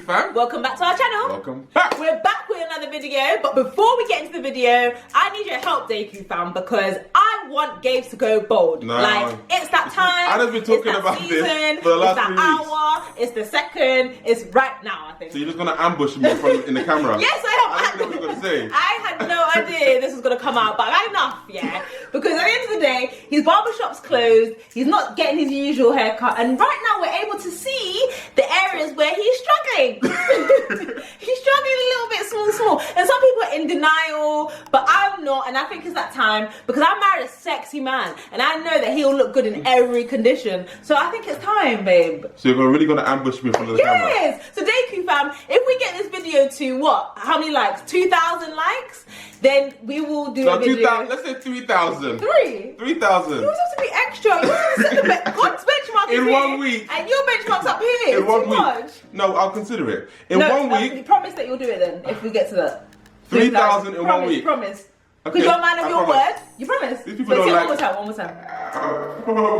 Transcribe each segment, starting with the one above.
fam. Welcome back to our channel. Welcome back. We're back with another video, but before we get into the video, I need your help, Deku fam, because I want Gabes to go bold. No. Like, it's that time. I've been talking about season, this for the last 3 weeks. It's that hour, it's the second, it's right now, I think. So you're just gonna ambush me in the camera? Yes, I am. I didn't know what you were gonna say. I had no idea this was gonna come out, but I had enough, yeah. Because at the end of the day, his barbershop's closed, he's not getting his usual haircut, and right now we're able to see the areas where he's struggling. He's struggling a little bit small. And some people are in denial, but I'm not, and I think it's that time because I married a sexy man, and I know that he'll look good in every condition. So I think it's time, babe. So you're really gonna ambush me in front of the camera? Yes! So Deku fam, if we get this video to what? How many likes? 2,000 likes? Then we will do a video. Let's say 3,000. 3,000? 3,000. You're supposed to be extra. You're supposed to set the God's benchmark In is 1 here, week. and your benchmark's up here. In 1 week. Much. No, I'll consider it. In 1 week. You promise that you'll do it then, if we get to that. 3,000 in 1 week. Promise. Because Okay, you're a man of I your promise. word. You promise. These people So don't say like- one more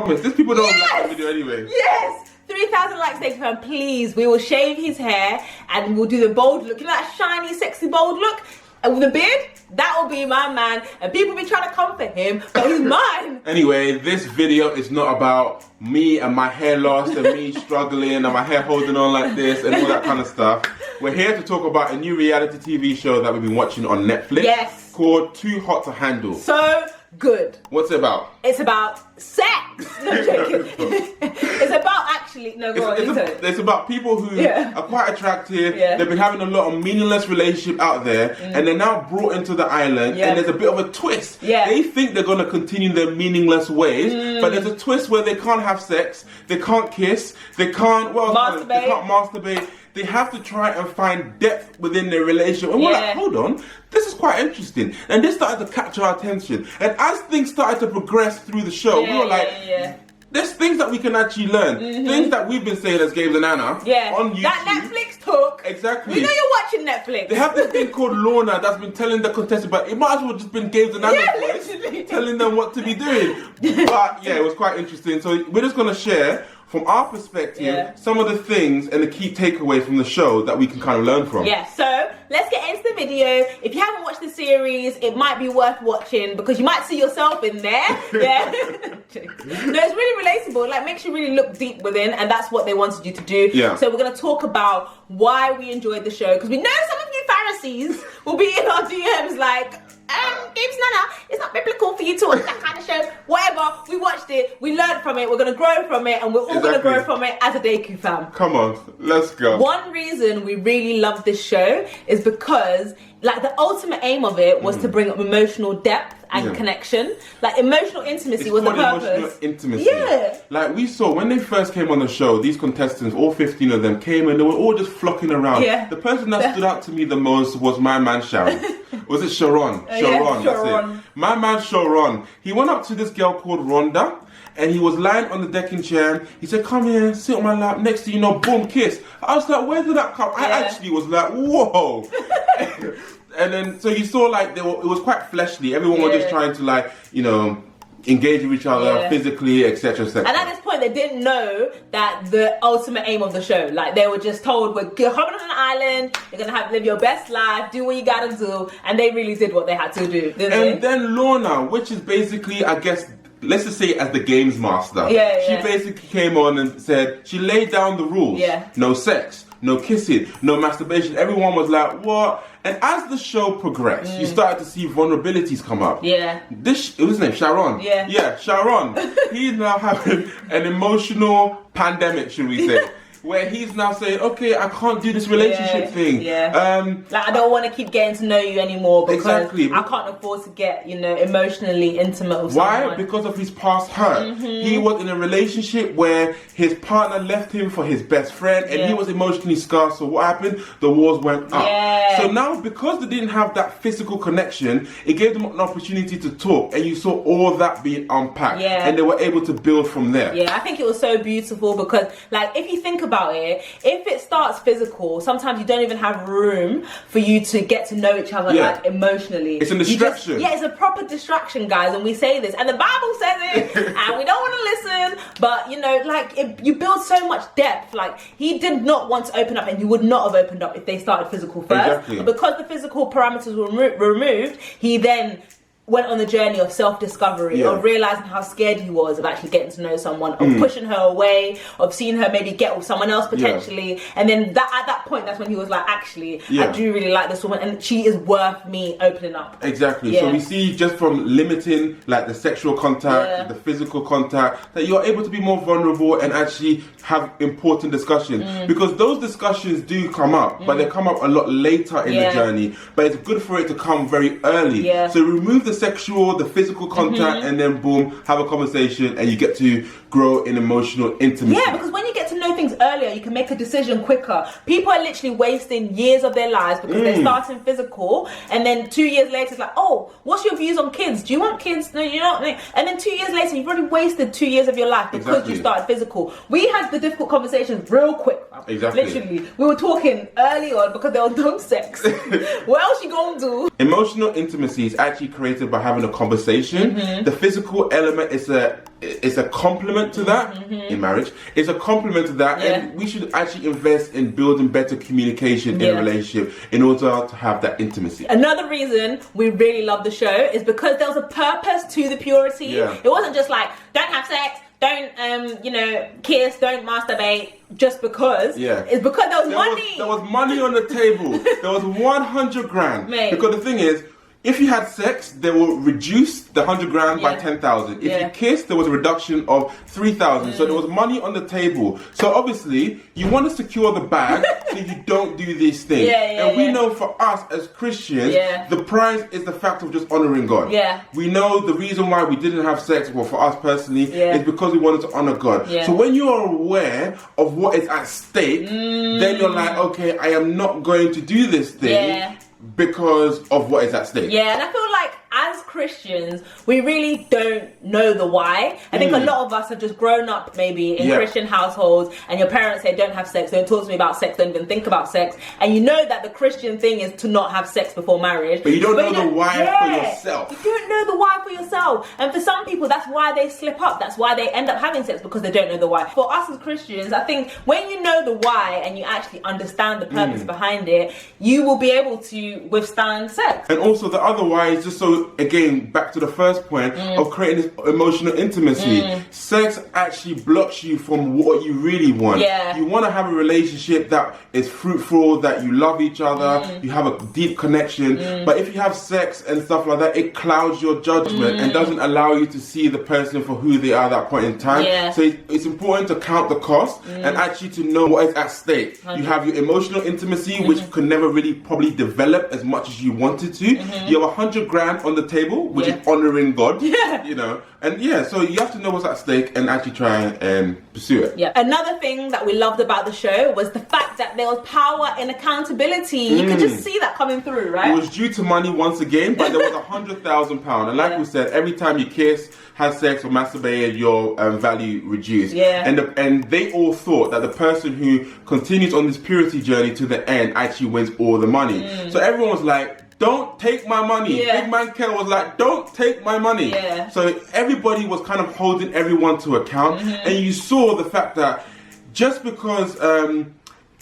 time. These people don't Yes! like the video anyway. Yes! 3,000 likes, Deku fam, please. We will shave his hair and we'll do the bold look. You know that shiny, sexy, bold look? And with the beard? That will be my man. And people be trying to comfort him, but he's mine. Anyway, this video is not about me and my hair loss and me struggling and my hair holding on like this and all that kind of stuff. We're here to talk about a new reality TV show that we've been watching on Netflix. Yes. Called Too Hot to Handle. So good. What's it about? It's about sex. No, I'm joking. It's about actually, no, go on, you tell it. It's about people who are quite attractive. Yeah. They've been having a lot of meaningless relationship out there, and they're now brought into the island. Yeah. And there's a bit of a twist. Yeah. They think they're gonna continue their meaningless ways, but there's a twist where they can't have sex, they can't kiss, they can't They can't masturbate. They have to try and find depth within their relationship. And we're like, hold on, this is quite interesting. And this started to capture our attention. And as things started to progress through the show, we were like, there's things that we can actually learn. Things that we've been saying as Gabes and Anna on YouTube. That Netflix took. Exactly. We know you're watching Netflix. They have this thing called Lorna that's been telling the contestants, but it might as well just been Gabes and Anna's voice literally. telling them what to be doing. But yeah, it was quite interesting. So we're just going to share from our perspective some of the things and the key takeaways from the show that we can kind of learn from. Yeah, so let's get into the video. If you haven't watched the series, it might be worth watching because you might see yourself in there. Yeah. No, it's really relatable. Like, makes you really look deep within, and that's what they wanted you to do. Yeah. So we're going to talk about why we enjoyed the show, because we know some of you Pharisees will be in our DMs like, Gabes and Anna, it's not biblical for you to watch that kind of show. Whatever, we watched it, we learned from it, we're going to grow from it, and we're all going to grow from it as a Deku fam. Come on, let's go. One reason we really love this show is because, like, the ultimate aim of it was to bring up emotional depth and connection. Like, emotional intimacy was the purpose. Emotional intimacy. Yeah. Like, we saw when they first came on the show, these contestants, all 15 of them, came and they were all just flocking around. Yeah. The person that stood out to me the most was my man Sharon. Was it Sharon? Sharon, that's it. My man Sharon. He went up to this girl called Rhonda, and he was lying on the decking chair. He said, come here, sit on my lap. Next thing you know, boom, kiss. I was like, where did that come? I actually was like, whoa. And then, so you saw, like, it was quite fleshly. Everyone was just trying to, like, you know, engage with each other physically, etc., etc. And at this point, they didn't know that the ultimate aim of the show. Like, they were just told, we're coming on an island, you're going to live your best life, do what you got to do. And they really did what they had to do, didn't they? And then Lorna, which is basically, I guess, let's just say as the games master. She basically came on and said, she laid down the rules. No sex, no kissing, no masturbation. Everyone was like, what? And as the show progressed, you started to see vulnerabilities come up. It was his name, Sharon. Sharon. He's now having an emotional pandemic, should we say. Where he's now saying, okay, I can't do this relationship thing. Like, I don't want to keep getting to know you anymore because Exactly. I can't afford to get, you know, emotionally intimate with someone. Why? Because of his past hurt. He was in a relationship where his partner left him for his best friend and he was emotionally scarred. So what happened? The walls went up. So now, because they didn't have that physical connection, it gave them an opportunity to talk, and you saw all that being unpacked. And they were able to build from there. I think it was so beautiful because, like, if you think about it, if it starts physical, sometimes you don't even have room for you to get to know each other like emotionally. It's a distraction. It's a proper distraction, guys, and we say this, and the Bible says it, and we don't want to listen, but you know, like, you build so much depth. Like, he did not want to open up, and he would not have opened up if they started physical first. Exactly. But because the physical parameters were removed, he then went on the journey of self-discovery, of realizing how scared he was of actually getting to know someone, of pushing her away, of seeing her maybe get with someone else potentially, and then at that point, that's when he was like, actually, I do really like this woman, and she is worth me opening up. Exactly. So we see just from limiting like the sexual contact, the physical contact, that you're able to be more vulnerable and actually have important discussions, because those discussions do come up, but they come up a lot later in the journey. But it's good for it to come very early. So remove the sexual, the physical contact, and then boom, have a conversation, and you get to grow in emotional intimacy. Yeah, because when you get to know things earlier, you can make a decision quicker. People are literally wasting years of their lives because they're starting physical, and then 2 years later it's like, oh, what's your views on kids? Do you want kids? No, you don't. And then 2 years later, you've already wasted 2 years of your life because you started physical. We had the difficult conversations real quick. Literally, we were talking early on because there was no sex. What else you gonna do? Emotional intimacy is actually created by having a conversation. The physical element is a complement to that in marriage. It's a complement to that, and we should actually invest in building better communication in a relationship in order to have that intimacy. Another reason we really love the show is because there was a purpose to the purity. It wasn't just like, don't have sex, don't kiss, don't masturbate just because. It's because there was money. There was money on the table. There was 100 grand. Mate. Because the thing is, if you had sex, they will reduce the 100 grand by 10,000. If you kissed, there was a reduction of 3,000. So there was money on the table. So obviously, you want to secure the bag so you don't do these things. And we know for us as Christians, the prize is the fact of just honoring God. We know the reason why we didn't have sex, well, for us personally, is because we wanted to honor God. So when you are aware of what is at stake, then you're like, okay, I am not going to do this thing. Because of what is at stake. And I feel like as Christians, we really don't know the why. I think a lot of us have just grown up maybe in Christian households, and your parents say, don't have sex, don't talk to me about sex, don't even think about sex. And you know that the Christian thing is to not have sex before marriage. But you don't know the why for yourself. You don't know the why for yourself. And for some people, that's why they slip up. That's why they end up having sex, because they don't know the why. For us as Christians, I think when you know the why and you actually understand the purpose behind it, you will be able to withstand sex. And also the other why is just so, again, back to the first point of creating this emotional intimacy. Sex actually blocks you from what you really want. You want to have a relationship that is fruitful, that you love each other, you have a deep connection. But if you have sex and stuff like that, it clouds your judgment and doesn't allow you to see the person for who they are at that point in time. So it's important to count the cost and actually to know what is at stake. You have your emotional intimacy, which could never really probably develop as much as you wanted to. You have 100 grand on the table, which is honoring God. You know, and so you have to know what's at stake and actually try and pursue it. Another thing that we loved about the show was the fact that there was power in accountability. You could just see that coming through, right? It was due to money once again, but there was £100,000, and like we said, every time you kiss, have sex, or masturbate, your value reduced. And they all thought that the person who continues on this purity journey to the end actually wins all the money. So everyone was like, don't take my money. Big man Kel was like, don't take my money. So everybody was kind of holding everyone to account. And you saw the fact that just because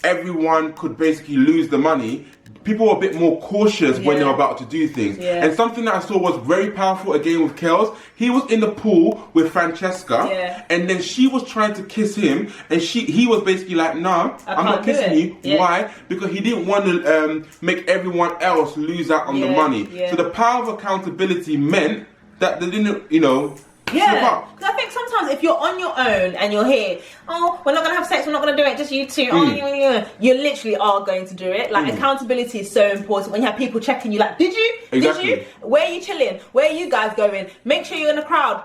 everyone could basically lose the money, people were a bit more cautious when they were about to do things. And something that I saw was very powerful again with Kels. He was in the pool with Francesca, and then she was trying to kiss him, and he was basically like, "No, I'm not kissing you." Why? Because he didn't want to make everyone else lose out on the money. So the power of accountability meant that they didn't, because I think sometimes if you're on your own and you're here, oh, we're not going to have sex, we're not going to do it, just you two, you literally are going to do it. Like, accountability is so important when you have people checking you, like, did you? Did you? Where are you chilling? Where are you guys going? Make sure you're in the crowd,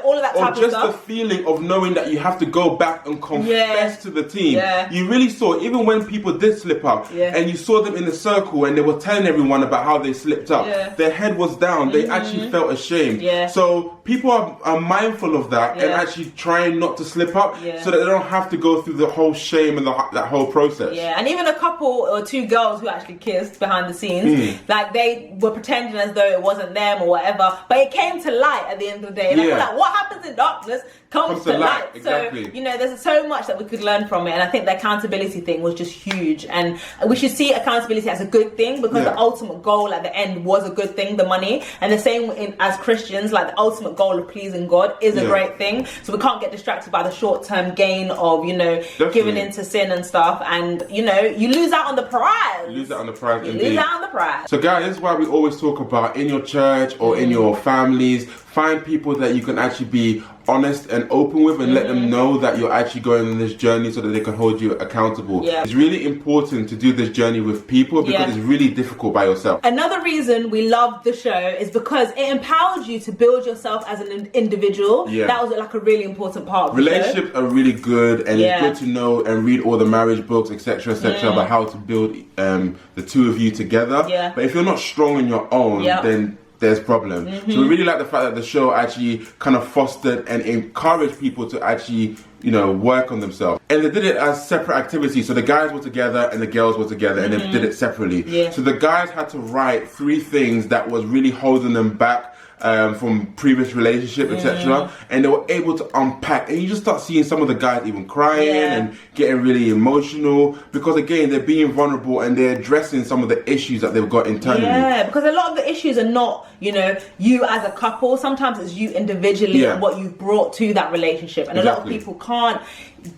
all of that type of stuff. Or just the feeling of knowing that you have to go back and confess to the team. You really saw, even when people did slip up, and you saw them in the circle and they were telling everyone about how they slipped up, their head was down, they actually felt ashamed. So people are are mindful of that and actually trying not to slip up so that they don't have to go through the whole shame and that whole process. Yeah, and even a couple or two girls who actually kissed behind the scenes, like they were pretending as though it wasn't them or whatever, but it came to light at the end of the day. And I feel like what happens in darkness comes to light. Exactly. So, you know, there's so much that we could learn from it, and I think the accountability thing was just huge. And we should see accountability as a good thing, because the ultimate goal at the end was a good thing, the money. And the same as Christians, like the ultimate goal of pleasing God is a great thing. So we can't get distracted by the short-term gain of, you know, giving into sin and stuff. And, you know, you lose out on the prize. You lose out on the prize, You lose out on the prize. So guys, this is why we always talk about in your church or in your families, find people that you can actually be honest and open with, and let them know that you're actually going on this journey so that they can hold you accountable. It's really important to do this journey with people, because it's really difficult by yourself. Another reason we love the show is because it empowers you to build yourself as an individual. That was like a really important part of relationships are really good, and it's good to know and read all the marriage books, etc., about how to build the two of you together. But if you're not strong on your own, then there's problem. So we really like the fact that the show actually kind of fostered and encouraged people to actually, you know, work on themselves. And they did it as separate activities. So the guys were together and the girls were together, and they did it separately. So the guys had to write 3 things that was really holding them back from previous relationship, etc., and they were able to unpack, and you just start seeing some of the guys even crying and getting really emotional, because again, they're being vulnerable and they're addressing some of the issues that they've got internally. Because a lot of the issues are not, you know, you as a couple. Sometimes it's you individually and what you've brought to that relationship. And a lot of people can't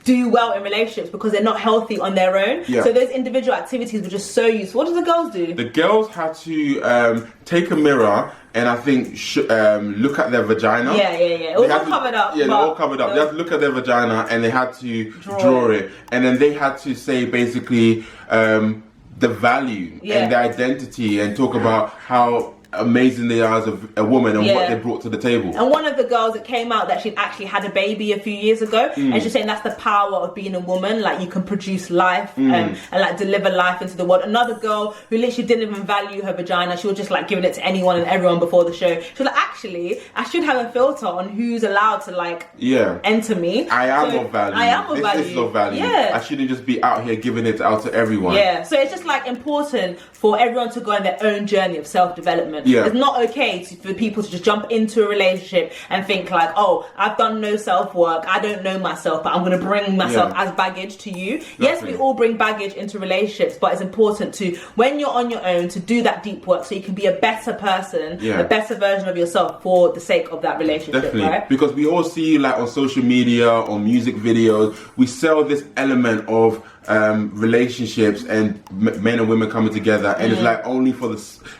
do well in relationships because they're not healthy on their own. So those individual activities were just so useful. What did the girls do? The girls had to take a mirror and I think look at their vagina. It was all covered up. They're all covered up. They had to look at their vagina and they had to draw it. And then they had to say basically the value and the identity, and talk about how amazing they are as a woman and what they brought to the table. And one of the girls that came out that she'd actually had a baby a few years ago, and she's saying that's the power of being a woman, like you can produce life and like deliver life into the world. Another girl who literally didn't even value her vagina, she was just like giving it to anyone and everyone before the show. She was like, actually I should have a filter on who's allowed to like enter me. I am of value. I am of value. This is of value. I shouldn't just be out here giving it out to everyone. So it's just like important for everyone to go on their own journey of self-development. It's not okay for people to just jump into a relationship and think like, oh, I've done no self-work, I don't know myself, but I'm going to bring myself as baggage to you. Yes, we all bring baggage into relationships, but it's important to, when you're on your own, to do that deep work so you can be a better person, a better version of yourself for the sake of that relationship. Right? Because we all see, like on social media or music videos, we sell this element of relationships and men and women coming together, and it's like only for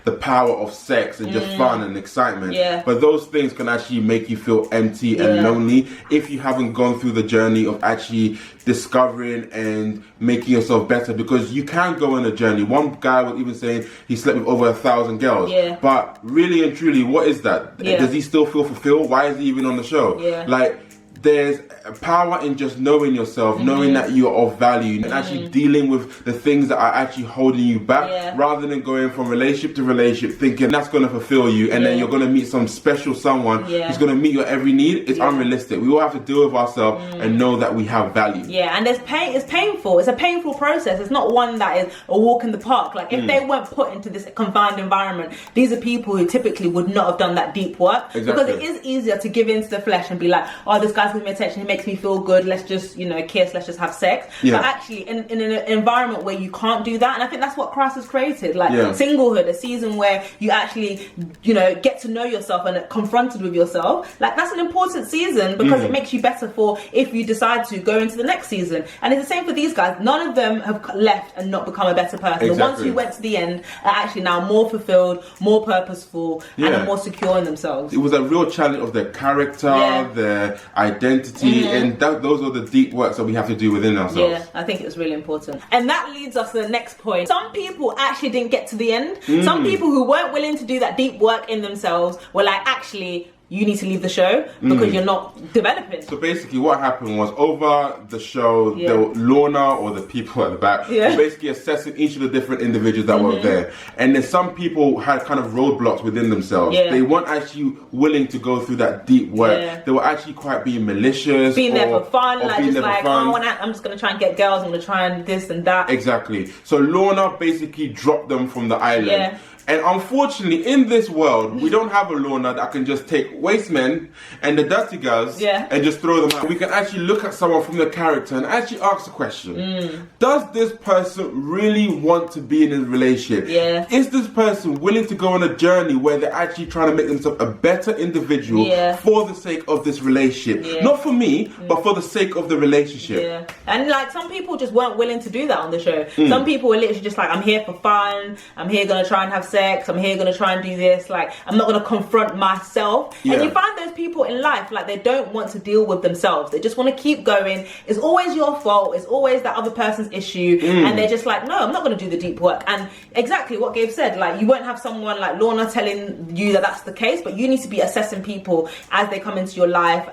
the power of sex and just fun and excitement. But those things can actually make you feel empty and lonely if you haven't gone through the journey of actually discovering and making yourself better, because you can go on a journey. One guy was even saying he slept with over 1,000 girls. But really and truly, what is that? Does he still feel fulfilled? Why is he even on the show? Like, there's power in just knowing yourself, knowing that you're of value, and actually dealing with the things that are actually holding you back, rather than going from relationship to relationship thinking that's going to fulfill you, and then you're going to meet some special someone who's going to meet your every need. It's unrealistic. We all have to deal with ourselves and know that we have value. And there's pain. It's painful. It's a painful process. It's not one that is a walk in the park. Like if they weren't put into this confined environment, these are people who typically would not have done that deep work. Because it is easier to give into the flesh and be like, oh, this guy's giving me attention, he makes me feel good, let's just, you know, kiss, let's just have sex. But actually in an environment where you can't do that, and I think that's what Christ has created, like singlehood, a season where you actually, you know, get to know yourself and confronted with yourself. Like that's an important season, because it makes you better for if you decide to go into the next season. And it's the same for these guys. None of them have left and not become a better person. The ones who went to the end are actually now more fulfilled, more purposeful, and are more secure in themselves. It was a real challenge of their character, their identity, and those are the deep works that we have to do within ourselves. I think it's really important. And that leads us to the next point. Some people actually didn't get to the end. Some people who weren't willing to do that deep work in themselves were like, actually, you need to leave the show because you're not developing. So basically what happened was, over the show, Lorna, or the people at the back, were basically assessing each of the different individuals that were there. And then some people had kind of roadblocks within themselves. They weren't actually willing to go through that deep work. They were actually quite being malicious. Being there for fun, like just like, oh, I'm just going to try and get girls, I'm going to try and this and that. Exactly. So Lorna basically dropped them from the island. And unfortunately, in this world, we don't have a Lorna that can just take waste men and the dirty girls and just throw them out. We can actually look at someone from the character and actually ask the question, does this person really want to be in a relationship? Is this person willing to go on a journey where they're actually trying to make themselves a better individual for the sake of this relationship? Not for me, but for the sake of the relationship. And like, some people just weren't willing to do that on the show. Some people were literally just like, I'm here for fun, I'm here going to try and have sex, I'm here going to try and do this, like I'm not going to confront myself. And you find those people in life, like they don't want to deal with themselves, they just want to keep going. It's always your fault, it's always that other person's issue, and they're just like, no, I'm not going to do the deep work. And exactly what Gabe said, like you won't have someone like Lorna telling you that that's the case, but you need to be assessing people as they come into your life.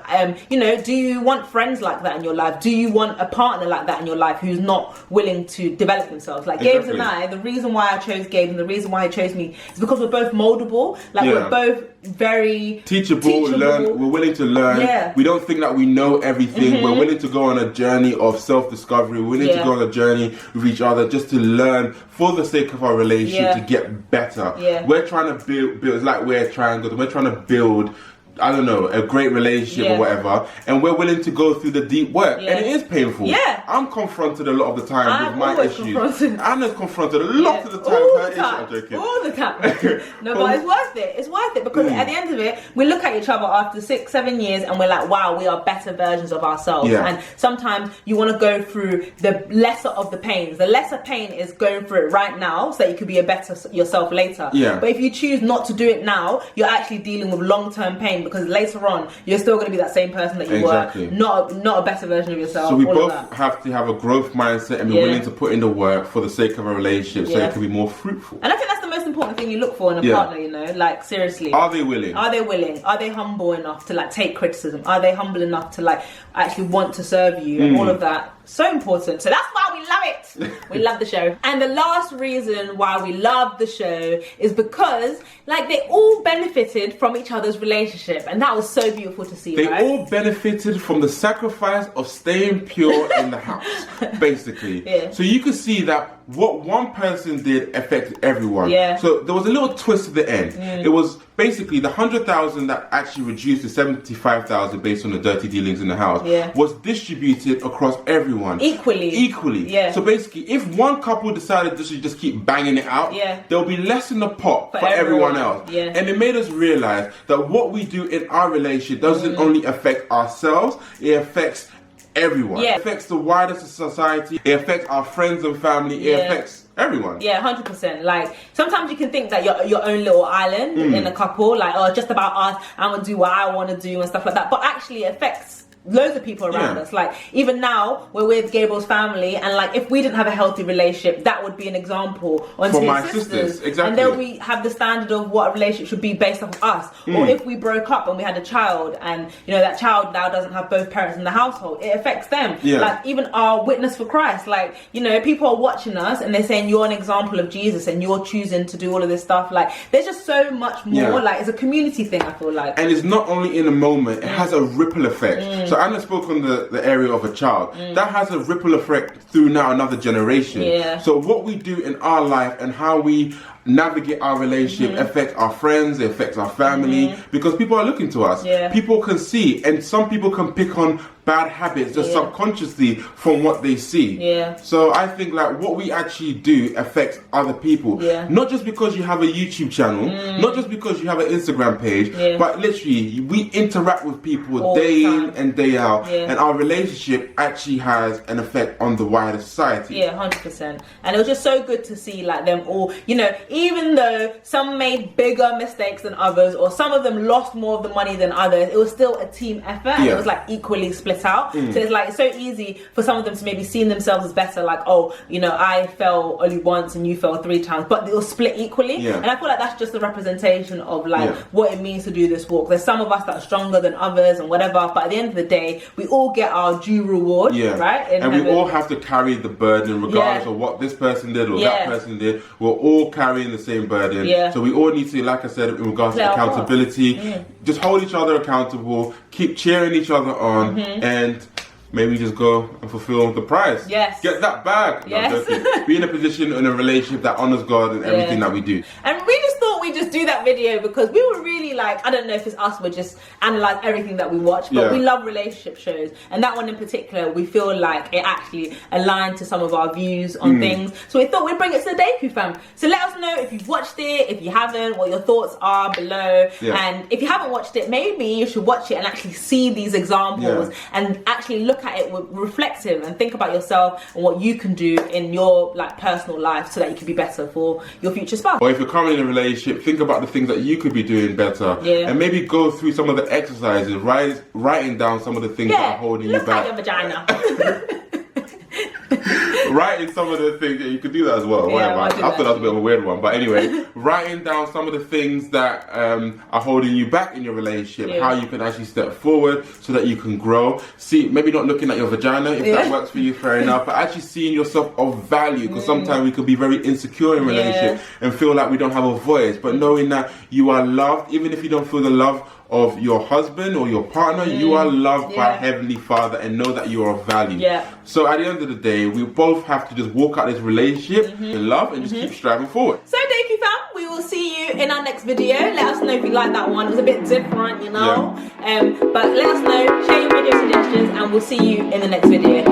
You know, do you want friends like that in your life? Do you want a partner like that in your life who's not willing to develop themselves? Like Gabes and I, the reason why I chose Gabe and the reason why I chose me is because we're both moldable. Like we're both very teachable. We're willing to learn. We don't think that we know everything. We're willing to go on a journey of self-discovery. We're willing to go on a journey with each other just to learn for the sake of our relationship to get better. We're trying to build it's like we're a triangle. We're trying to build, I don't know, a great relationship or whatever, and we're willing to go through the deep work, and it is painful. I'm confronted a lot of the time with my issues. Anna's confronted a lot of the time with her issues. I'm joking. All the time. No, but it's worth it. It's worth it because at the end of it, we look at each other after 6-7 years and we're like, wow, we are better versions of ourselves. And sometimes you want to go through the lesser of the pains. The lesser pain is going through it right now so that you could be a better yourself later. But if you choose not to do it now, you're actually dealing with long-term pain, because later on you're still going to be that same person that you were, not a better version of yourself. So we both have to have a growth mindset and be willing to put in the work for the sake of a relationship so it can be more fruitful. And I think that's the most important thing you look for in a partner, you know, like seriously. Are they willing? Are they willing? Are they humble enough to like take criticism? Are they humble enough to like actually want to serve you and all of that? So important. So that's why we love it. We love the show. And the last reason why we love the show is because like they all benefited from each other's relationship, and that was so beautiful to see. They all benefited from the sacrifice of staying pure in the house, basically. So you could see that what one person did affected everyone. So there was a little twist at the end. It was basically the 100,000 that actually reduced to 75,000 based on the dirty dealings in the house was distributed across everyone equally. So basically, if one couple decided to just keep banging it out, there'll be less in the pot for everyone else. And it made us realize that what we do in our relationship doesn't only affect ourselves, it affects everyone. It affects the wider society, it affects our friends and family, it affects everyone. 100%. Like sometimes you can think that you're your own little island in a couple, like, oh, just about us, I'm gonna do what I want to do and stuff like that, but actually it affects loads of people around us. Like even now we're with Gabriel's family, and like if we didn't have a healthy relationship, that would be an example onto his sisters. And then we have the standard of what a relationship should be based off of us. Or if we broke up and we had a child, and you know that child now doesn't have both parents in the household, it affects them. Like even our witness for Christ, like, you know, people are watching us and they're saying you're an example of Jesus and you're choosing to do all of this stuff. Like there's just so much more. Like it's a community thing, I feel like. And it's not only in a moment, it has a ripple effect. So Anna spoke on the area of a child. That has a ripple effect through now another generation. So what we do in our life and how we navigate our relationship affects our friends, it affects our family, because people are looking to us. People can see, and some people can pick on bad habits just subconsciously from what they see. So I think like what we actually do affects other people. Not just because you have a YouTube channel, not just because you have an Instagram page, but literally we interact with people all day in and day out, and our relationship actually has an effect on the wider society. 100%. And it was just so good to see like them all, you know, even though some made bigger mistakes than others, or some of them lost more of the money than others, it was still a team effort, and it was like equally split out. So it's like, it's so easy for some of them to maybe see themselves as better, like, oh, you know, I fell only once and you fell 3 times, but it was split equally. And I feel like that's just a representation of like what it means to do this walk. There's some of us that are stronger than others and whatever, but at the end of the day, we all get our due reward, right? And we all have to carry the burden regardless of what this person did or that person did. We're all carrying the same burden. So we all need to, like I said, in regards to accountability, just hold each other accountable, keep cheering each other on, and maybe just go and fulfill the prize. Get that bag. No, be in a position in a relationship that honors God and everything that we do. And we just thought we'd just do that video because we were really like, I don't know if it's us, we're just analyze everything that we watch, but we love relationship shows. And that one in particular, we feel like it actually aligned to some of our views on things. So we thought we'd bring it to the Deku fam. So let us know if you've watched it, if you haven't, what your thoughts are below. And if you haven't watched it, maybe you should watch it and actually see these examples and actually look at it with reflective and think about yourself and what you can do in your like personal life so that you can be better for your future spouse. Or if you're currently in a relationship, think about the things that you could be doing better, and maybe go through some of the exercises, writing down some of the things that are holding you back. Look at your vagina. Writing some of the things that you could do that as well. I thought that was a bit of a weird one, but anyway, writing down some of the things that are holding you back in your relationship, how you can actually step forward so that you can grow. See, maybe not looking at your vagina, if that works for you, fair enough, but actually seeing yourself of value, because sometimes we can be very insecure in relationship and feel like we don't have a voice, but knowing that you are loved, even if you don't feel the love of your husband or your partner, you are loved by Heavenly Father, and know that you are of value. So at the end of the day, we both have to just walk out this relationship in love and just keep striving forward. So Deku fam, we will see you in our next video. Let us know if you like that one. It was a bit different, you know. But let us know, share your video suggestions, and we'll see you in the next video.